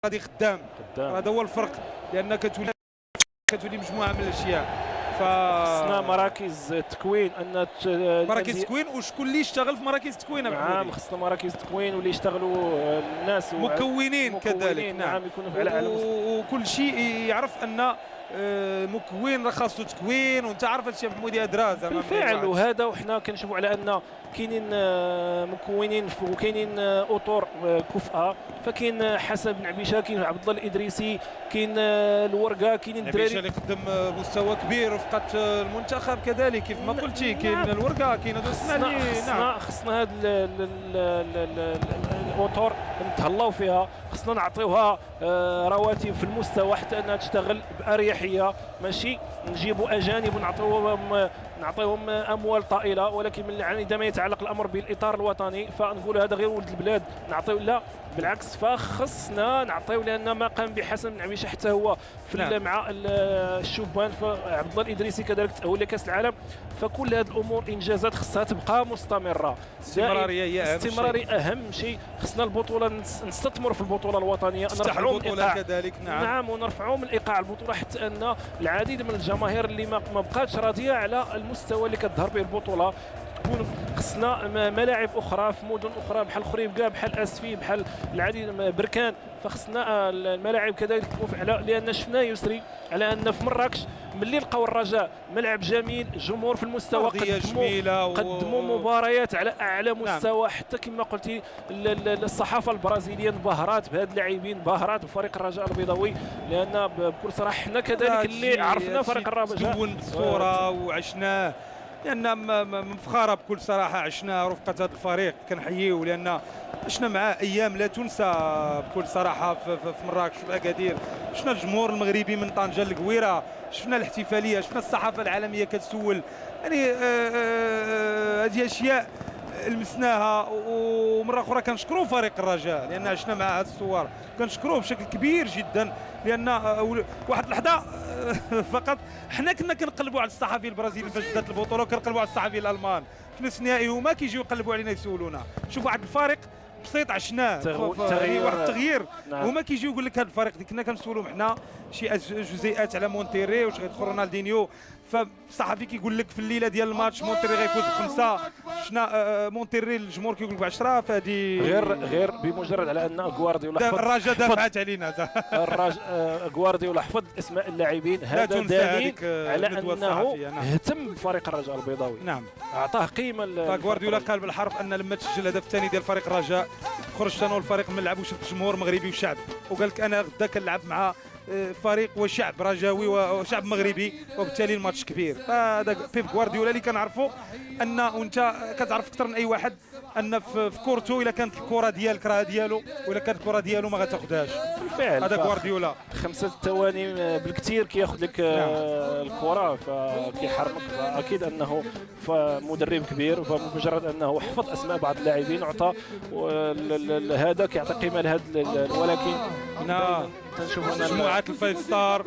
غادي خدام. هذا هو الفرق، لان كتولي مجموعه من الاشياء. خصنا مراكز تكوين، ان مراكز تكوين، وشكون اللي يشتغل في مراكز التكوين؟ نعم، خصنا مراكز تكوين واللي يشتغلوا الناس مكونين كذلك. نعم يكونوا على وكل شيء يعرف ان مكون راه خاصو تكوين، وانت عارف هادشي محمود يا دراز. بالفعل، وهذا وحنا كنشوفوا على ان كاينين مكونين وكاينين اطر كفءه. فكاين حسن بن عبيشه، كاين عبد الله الادريسي، كاين الورقه، كاينين الدراري اللي قدم مستوى كبير وفقط المنتخب كذلك كيف ما قلتي. كاين الورقه، كاين هذو السناني. نعم، خصنا هاد الاطر نتهلاو فيها، خصنا نعطيوها رواتب في المستوى حتى انها تشتغل باريحيه، ماشي نجيبوا اجانب ونعطيهم اموال طائله. ولكن عندما يتعلق الامر بالاطار الوطني فنقول هذا غير ولد البلاد نعطيو، لا بالعكس، فخصنا نعطيو، لان ما قام بحسن بن عبيشه حتى هو في مع الشبان، فعبد الله الادريسي كذلك تاهل لكاس العالم. فكل هذه الامور انجازات خصها تبقى مستمره. استمراريه اهم شيء. خصنا البطوله نستثمروا في البطوله الوطنيه، نرفعوا البطوله كذلك. نعم ونرفعوا من ايقاع البطوله، حتى ان العديد من الجماهير اللي ما بقاتش راضيه على المستوى اللي كتظهر به البطوله تكون. خصنا ملاعب اخرى في مدن اخرى بحال خريبكا، بحال اسفي، بحال العديد من بركان. فخصنا الملاعب كذلك تكون فعلا، لان شفنا يسري على ان في مراكش ملي لقاو الرجاء ملعب جميل، جمهور في المستوى، قدموا مباريات على اعلى مستوى. حتى كما قلتي الصحافه البرازيليه انبهرت بهاد اللاعبين، انبهرت بفريق الرجاء البيضاوي، لان بكل صراحه حنا كذلك اللي عرفنا فريق الرجاء تدون بالصوره وعشناه، لان مفخره بكل صراحه. عشنا رفقه هذا الفريق كنحييو، لان عشنا معاه ايام لا تنسى بكل صراحه في مراكش وفي اكادير. شفنا الجمهور المغربي من طنجه للقويره، شفنا الاحتفاليه، شفنا الصحافه العالميه كتسول. يعني هذه اشياء لمسناها. ومره اخرى كنشكروا فريق الرجاء، لان عشنا مع هذه الصور، كنشكروه بشكل كبير جدا. لان واحد اللحظه فقط حنا كنا كنقلبوا على الصحفي البرازيلي فاش بدات البطوله، وكنقلبوا على الصحفي الالمان في نصف النهائي، هما كيجيو يقلبوا علينا يسولونا. شوف واحد الفريق بسيط عشناه، واحد التغيير. نعم. هما كيجيو يقول لك هذا الفريق اللي كنا كنسولوا حنا شي جزيئات على مونتيري واش غيدخل رونالدينيو. فالصحفي كيقول لك في الليله ديال الماتش مونتيري غيفوز ب5، شنا مونتيري الجمهور كيقول لك ب10. فهذه غير بمجرد على ان غوارديولا الرجاء دافعت علينا. غوارديولا حفظ اسماء اللاعبين، هذا دليل على انه اهتم بفريق الرجاء البيضاوي. نعم، اعطاه قيمه. غوارديولا قال بالحرف ان لما تسجل الهدف الثاني ديال فريق الرجاء خرجت انا والفريق من اللعب وشفت جمهور مغربي وشعب، وقال لك انا غدا كنلعب مع فريق وشعب رجاوي وشعب مغربي، وبالتالي الماتش كبير. فهذا بيب غوارديولا اللي كنعرفوا ان، وانت كتعرف اكثر من اي واحد، ان في كورته الا كانت الكره ديالك راه ديالو، والا كانت الكره ديالو ما غتاخذهاش. بالفعل هذا غوارديولا 5 ثواني بالكثير كياخذ لك الكره فكيحرمك. فاكيد انه مدرب كبير، فمجرد انه حفظ اسماء بعض اللاعبين وعطى هذا كيعطي قيمه لهذا. ولكن تنشوف مجموعه الفايف ستار